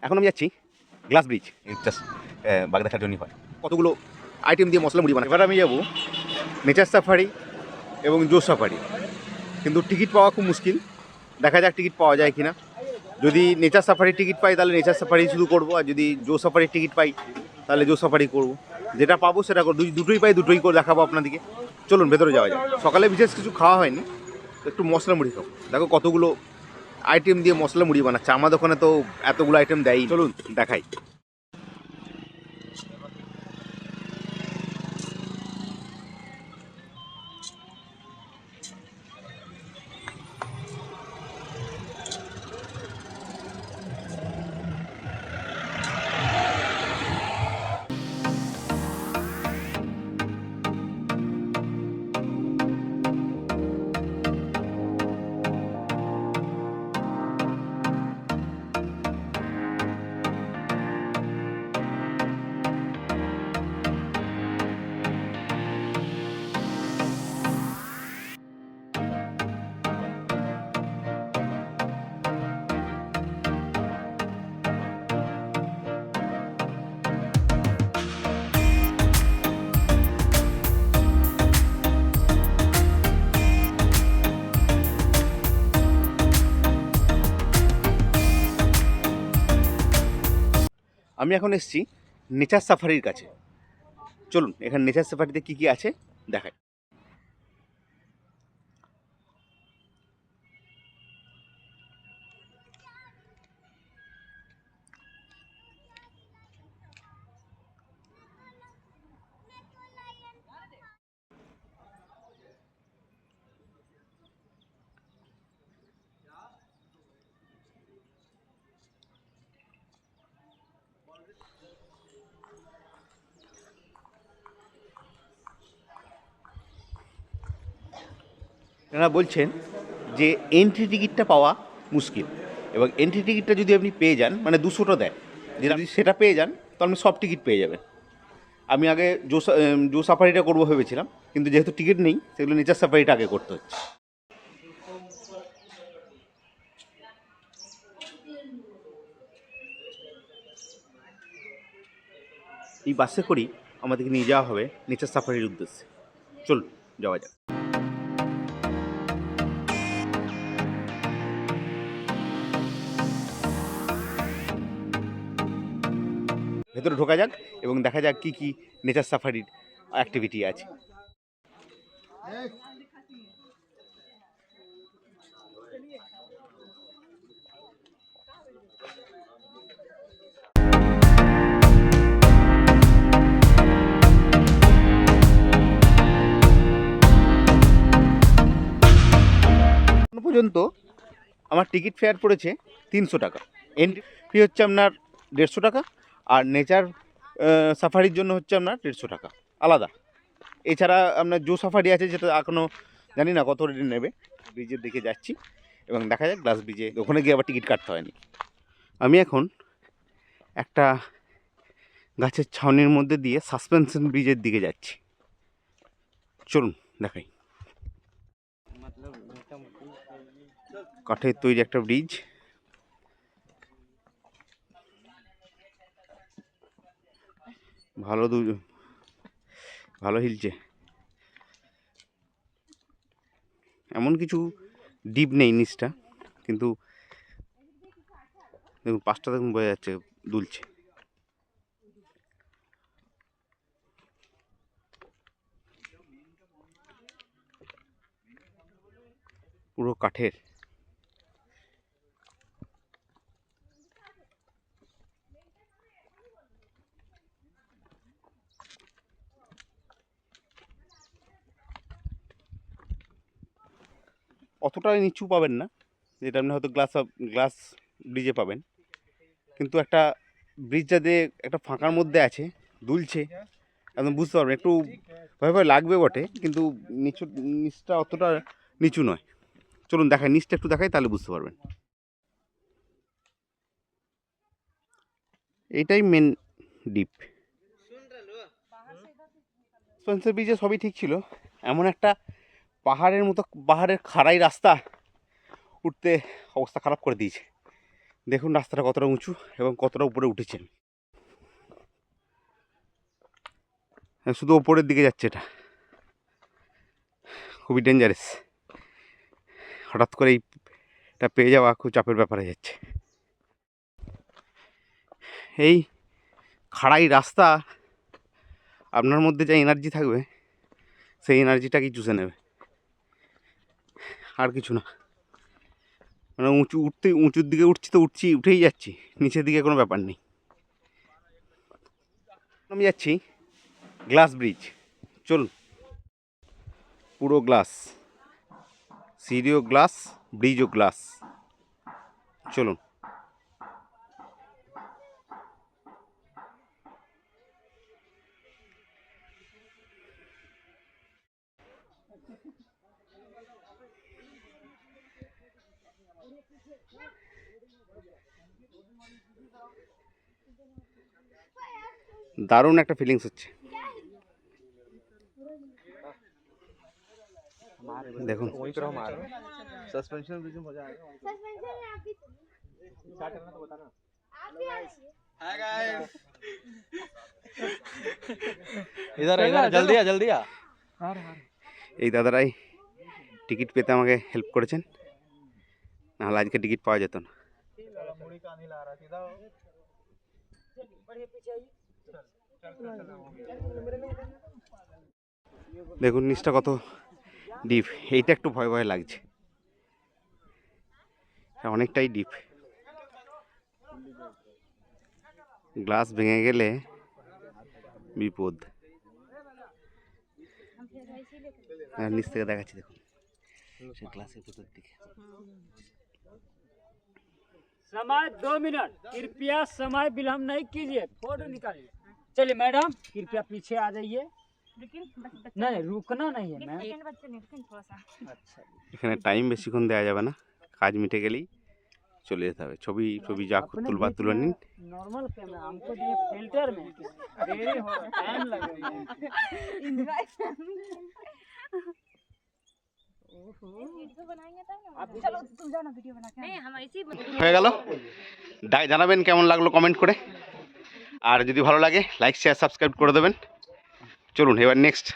এখন আমি যাচ্ছি গ্লাস ব্রিজ, জাস্ট বাঘ দেখার জন্যই হয়। কতগুলো আইটেম দিয়ে মশলা মুড়ি বানাই। এবার আমি যাব নেচার সাফারি এবং জো সাফারি, কিন্তু টিকিট পাওয়া খুব মুশকিল। দেখা যাক টিকিট পাওয়া যায় কিনা। যদি নেচার সাফারির টিকিট পাই তাহলে নেচার সাফারি শুধু করবো, আর যদি জো সাফারির টিকিট পাই তাহলে জো সাফারি করবো। যেটা পাবো সেটা করবো, দুটোই পাই দুটোই করে দেখাবো আপনাদেরকে। চলুন ভেতরে যাওয়া যায়। সকালে বিশেষ কিছু খাওয়া হয়নি, একটু মশলা মুড়ি খাবো। দেখো কতগুলো আইটেম দিয়ে মশলা মুড়ি বানাচ্ছে। আমার দোকানে তো এতগুলো আইটেম দেয়ই। চলুন দেখাই। আমি এখন এসেছি নেচার সাফারির কাছে। চলুন এখানে নেচার সাফারিতে কী কী আছে দেখাই। এনারা বলছেন যে এন্ট্রি টিকিটটা পাওয়া মুশকিল, এবং এন্ট্রি টিকিটটা যদি আপনি পেয়ে যান, মানে 200টা দেয়, যেটা যদি সেটা পেয়ে যান তো আপনি সব টিকিট পেয়ে যাবেন। আমি আগে জো সাফারিটা করবো ভেবেছিলাম, কিন্তু যেহেতু টিকিট নেই সেগুলো নেচার সাফারিটা আগে করতে হচ্ছে। এই বাসে করেই আমাদেরকে নিয়ে যাওয়া হবে নেচার সাফারির উদ্দেশ্যে। চলুন যাওয়া যাক। ভেতরে ঢোকা যাক এবং দেখা যাক কী কী নেচার সাফারির অ্যাক্টিভিটি আছে। এখনো পর্যন্ত আমার টিকিট ফেয়ার পড়েছে 300 টাকা। এন্ট্রি ফি হচ্ছে আপনার 150 টাকা, আর নেচার সাফারির জন্য হচ্ছে আপনার 150 টাকা আলাদা। এছাড়া আপনার জো সাফারি আছে, যেটা এখনও জানি না কত রেট নেবে। ব্রিজের দিকে যাচ্ছি এবং দেখা যাক গ্লাস ব্রিজে, ওখানে গিয়ে আবার টিকিট কাটতে হয়নি। আমি এখন একটা গাছের ছাউনির মধ্যে দিয়ে সাসপেনশন ব্রিজের দিকে যাচ্ছি। চলুন দেখাই। কাঠের তৈরি একটা ব্রিজ, ভালো হিলছে। এমন কিছু ডিপ নেই নিচটা, কিন্তু দেখুন পাঁচটা দেখুন বোঝা যাচ্ছে দুলছে। পুরো কাঠের। অতটা নিচু পাবেন না, যেটা আপনি হয়তো গ্লাস ব্রিজে পাবেন, কিন্তু একটা ব্রিজ যাতে একটা ফাঁকার মধ্যে আছে, দুলছে, একদম বুঝতে পারবেন। একটু ভয় ভয় লাগবে বটে, কিন্তু নিচটা অতটা নিচু নয়। চলুন দেখাই, নিচটা একটু দেখাই, তাহলে বুঝতে পারবেন। এইটাই মেন ডিপ। স্পেন্সার ব্রিজে সবই ঠিক ছিল, এমন একটা পাহাড়ের মতো, পাহাড়ের খাড়াই রাস্তা, উঠতে অবস্থা খারাপ করে দিয়েছে। দেখুন রাস্তাটা কতটা উঁচু এবং কতটা উপরে উঠেছে। শুধু ওপরের দিকে যাচ্ছে, এটা খুবই ডেঞ্জারাস। হঠাৎ করে এটা পেয়ে যাওয়া খুব চাপের ব্যাপার হয়ে যাচ্ছে। এই খাড়াই রাস্তা আপনার মধ্যে যা এনার্জি থাকবে সেই এনার্জিটাকেই চুষে নেবে, আর কিছু না। মানে উঁচুর দিকে উঠেই যাচ্ছি, নিচের দিকে কোনো ব্যাপার নেই। আমি যাচ্ছি গ্লাস ব্রিজ। চলুন, পুরো গ্লাস, সিঁড়িও গ্লাস, ব্রিজও গ্লাস। চলুন। দারুণ একটা ফিলিংস হচ্ছে। দেখুन सस्पेंशन ब्रिज में मजा आएगा। इधर जल्दी आ। এই দাদারাই টিকিট পেতে আমাকে হেল্প করেছেন, নাহলে আজকে টিকিট পাওয়া যেত না। দেখুন নিচটা কত ডিপ। এইটা একটু ভয় ভয় লাগছে, অনেকটাই ডিপ। গ্লাস ভেঙে গেলে বিপদ। নিচ থেকে দেখাচ্ছি, দেখুন গ্লাসের ভিতর দিকে। समय 2 मिनट, कृपया समय विलम्ब नहीं कीजिए, फोटो निकालिए। चलिए मैडम कृपया पीछे आ जाइए। नहीं रुकना नहीं है मैम। अच्छा, এখানে টাইম বেশিক্ষণ দেওয়া যাবে না, কাজ মিটে গেলেই চলে যেতে হবে। ছবি যা তুলবার তুলে নিন। नॉर्मल कैमरा हमको दिए फिल्टर में, देरी हो टाइम लगेगा। হয়ে গেল। জানাবেন কেমন লাগলো কমেন্ট করে, আর যদি ভালো লাগে লাইক শেয়ার সাবস্ক্রাইব করে দেবেন। চলুন এবার নেক্সট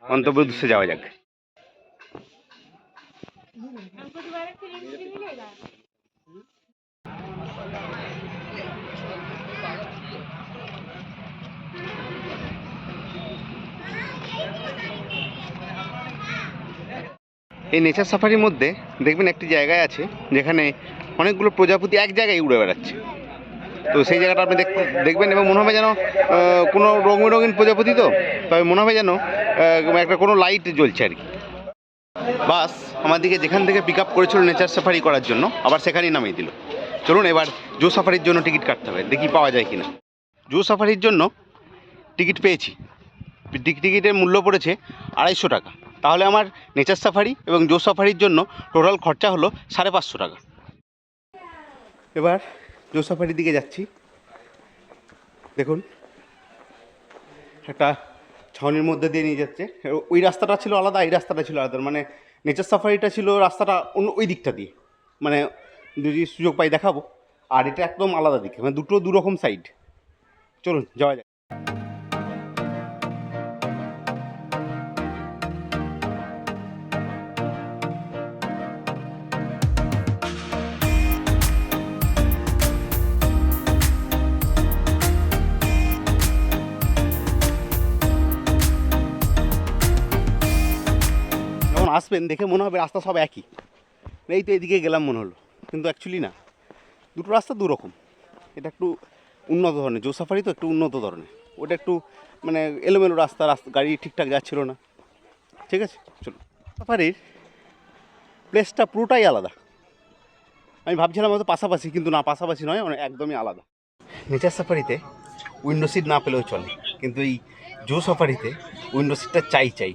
গন্তব্য উদ্দেশ্যে যাওয়া যাক। এই নেচার সাফারির মধ্যে দেখবেন একটি জায়গায় আছে যেখানে অনেকগুলো প্রজাপতি এক জায়গায় উড়ে বেড়াচ্ছে। তো সেই জায়গাটা আপনি দেখবেন এবং মনে হবে যেন কোনো রঙিন প্রজাপতি, তো তবে মনে হবে যেন একটা কোনো লাইট জ্বলছে আর কি। বাস আমাদেরকে যেখান থেকে পিক আপ করেছিল নেচার সাফারি করার জন্য আবার সেখানেই নামিয়ে দিল। চলুন এবার জু সাফারির জন্য টিকিট কাটতে হবে, দেখি পাওয়া যায় কিনা। জু সাফারির জন্য টিকিট পেয়েছি। টিকিটের মূল্য পড়েছে 250 টাকা। তাহলে আমার নেচার সাফারি এবং জু সাফারির জন্য টোটাল খরচা হলো 550 টাকা। এবার জু সাফারির দিকে যাচ্ছি। দেখুন একটা ছাউনির মধ্যে দিয়ে নিয়ে যাচ্ছে। ওই রাস্তাটা ছিল আলাদা, এই রাস্তাটা ছিল আলাদা। মানে নেচার সাফারিটা ছিল রাস্তাটা অন্য ওই দিকটা দিয়ে, মানে যদি সুযোগ পাই দেখাবো। আর এটা একদম আলাদা দিকে, মানে দুটো দুরকম সাইড। চলুন যাওয়া যায়। আসবেন দেখে মনে হবে রাস্তা সব একই, এই তো এদিকে গেলাম মনে হলো, কিন্তু অ্যাকচুয়ালি না, দুটো রাস্তা দুরকম। এটা একটু উন্নত ধরনের, জু সাফারি তো একটু উন্নত ধরনের, ওটা একটু মানে এলোমেলো রাস্তা, গাড়ি ঠিকঠাক যাচ্ছিল না। ঠিক আছে, চলো। সাফারির প্লেসটা পুরোটাই আলাদা। আমি ভাবছিলাম হয়তো পাশাপাশি, কিন্তু না, পাশাপাশি নয়, মানে একদমই আলাদা। নেচার সাফারিতে উইন্ডো সিট না পেলেও চলে, কিন্তু এই জু সাফারিতে উইন্ডো সিটটা চাই।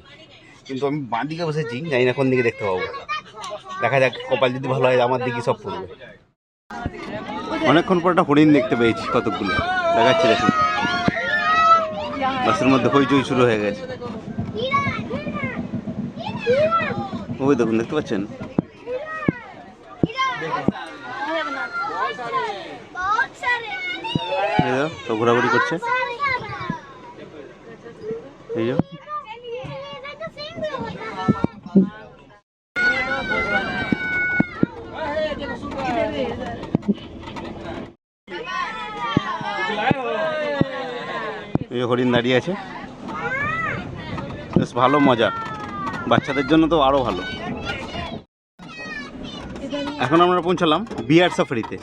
কিন্তু আমি বাঁ দিকে বসেছি, জানি না কোন দিকে দেখতে পাবো। দেখা যাক, কপাল যদি ভালো হয় আমার দিকে সব পড়বে। অনেকক্ষণ পর একটা হরিণ দেখতে পেয়েছি, কতগুলো দেখাচ্ছে। দেখুন বাসের মধ্যে হইচই শুরু হয়ে গেছে। ওই দেখুন, দেখতে পাচ্ছেন? এই যে তো ঘোরাঘুরি করছে, এই যে এই হরিণ দাঁড়িয়ে আছে, বেশ ভালো মজা, বাচ্চাদের জন্য তো আরও ভালো। এখন আমরা পৌঁছালাম বিয়ার সাফারিতে,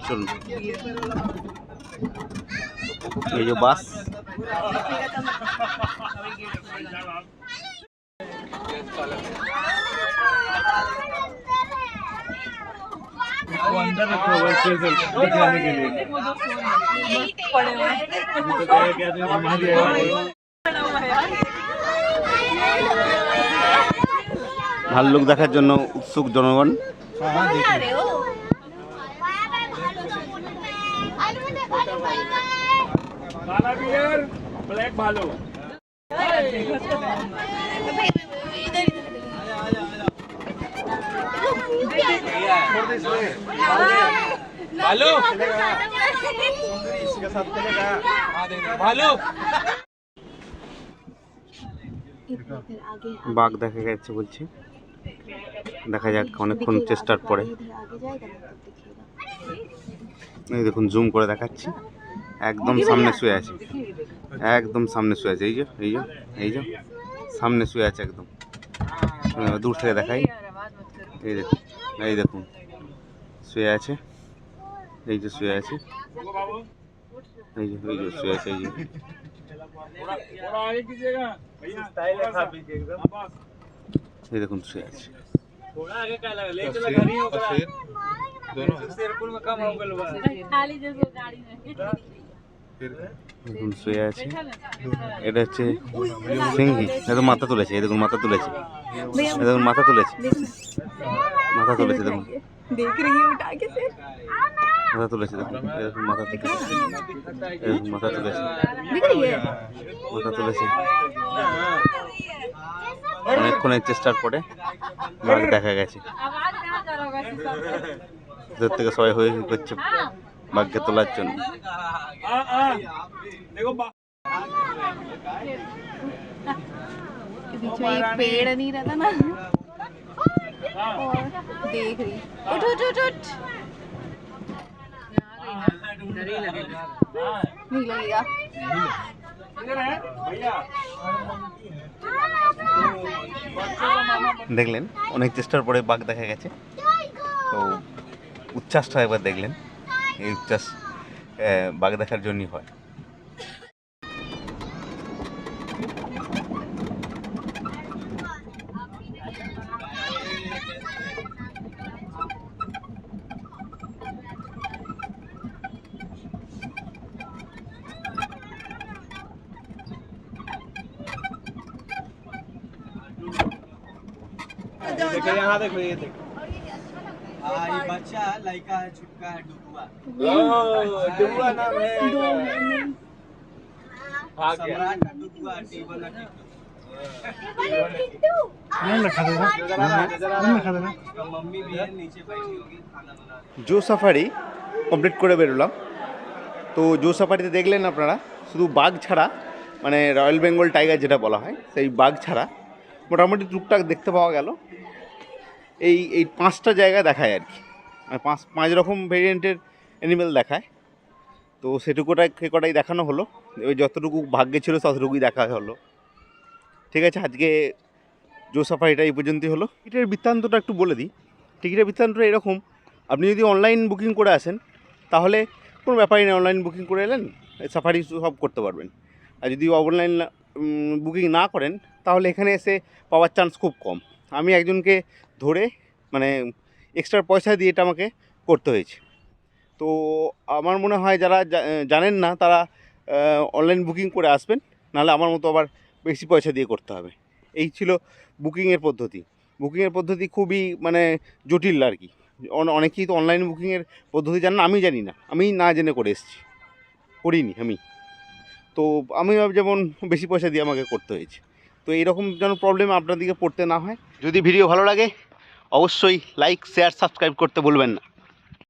চলুন। এই যে বাস, अंदर रखा हुआ है दिखाने के लिए। ভাল্লুক দেখার জন্য উৎসুক জনগণ। ब्लैक भालू भालू भालू বাঘ দেখা গেছে বলছি, দেখা যাক অনেকক্ষণ চেষ্টার পরে। এই দেখুন জুম করে দেখাচ্ছি, একদম সামনে শুয়ে আছে, একদম সামনে শুয়ে আছে, এই যে এই যে এই যে সামনে শুয়ে আছে একদম, দূর থেকে দেখাই, এই দেখুন, এই দেখুন শুয়ে আছে, এই যে শুয়ে আছে, এই যে শুয়ে আছে, এই যে এই দেখুন শুয়ে আছে, দেখুন শুয়ে আছে। এটা হচ্ছে সিংহি, দেখুন মাথা তুলেছে, এই দেখুন মাথা তুলেছে, এই দেখুন মাথা তুলেছে, মাথা তুলেছে, দেখুন মাথা তুলেছে, দেখুন এরকম মাথা তুলেছে, এরকম মাথা তুলেছে, মাথা তুলেছে। অনেকক্ষণের চেষ্টার পরে বাঘ দেখা গেছে, দূর থেকে সবাই হয়ে করছে বাঘকে তোলার জন্য। बीच में एक पेड़ नहीं रहता ना, और देख रही, उठ उठ उठ उठ, नहीं लगेगा। দেখলেন অনেক চেষ্টার পরে বাঘ দেখা গেছে, তো উচ্ছ্বাসটা একবার দেখলেন, এই উচ্ছ্বাস বাঘ দেখার জন্যই হয়। देखो यहाँ देखो, ये देखो, ये बच्चा लाइका है, छुटका है, डुबुआ। डुबुआ नाम है, भाग गया। सम्राट का डुबुआ, टेबल का उसका मम्मी भी है, नीचे बैठी होगी, खाना बना रही। জো সাফারি কমপ্লিট করে বেরোলাম। তো জো সাফারিতে দেখলেন আপনারা শুধু বাঘ ছাড়া, মানে রয়্যাল বেঙ্গল টাইগার যেটা বলা হয় সেই বাঘ ছাড়া মোটামুটি টুকটাক দেখতে পাওয়া গেল। এই 5টা জায়গা দেখায় আর কি, মানে পাঁচ রকম ভেরিয়েন্টের অ্যানিমেল দেখায়। তো কটাই দেখানো হলো, ওই যতটুকু ভাগ্যে ছিল ততটুকুই দেখা হলো। ঠিক আছে, আজকে জো সাফারিটা এই পর্যন্তই হলো। টিকিটের বৃত্তান্তটা একটু বলে দিই। টিকিটের বৃত্তান্তটা এরকম, আপনি যদি অনলাইন বুকিং করে আসেন তাহলে কোনো ব্যাপারই নেই, অনলাইন বুকিং করে এলেন সাফারি সব করতে পারবেন। আর যদি অনলাইন বুকিং না করেন তাহলে এখানে এসে পাওয়ার চান্স খুব কম। আমি একজনকে ধরে মানে এক্সট্রা পয়সা দিয়ে এটা আমাকে করতে হয়েছে। তো আমার মনে হয় যারা জানেন না তারা অনলাইন বুকিং করে আসবেন, নাহলে আমার মতো আবার বেশি পয়সা দিয়ে করতে হবে। এই ছিল বুকিংয়ের পদ্ধতি। বুকিংয়ের পদ্ধতি খুবই মানে জটিল আর কি। অনেকেই তো অনলাইন বুকিংয়ের পদ্ধতি জানেন, আমি জানি না, আমি না জেনে করে এসেছি, করিনি আমি। তো আমি যেমন বেশি পয়সা দিয়ে আমাকে করতে হয়েছে। তো এইরকম যেন প্রবলেম আপনাদেরকে পড়তে না হয়। যদি ভিডিও ভালো লাগে অবশ্যই লাইক, শেয়ার, সাবস্ক্রাইব করতে ভুলবেন না।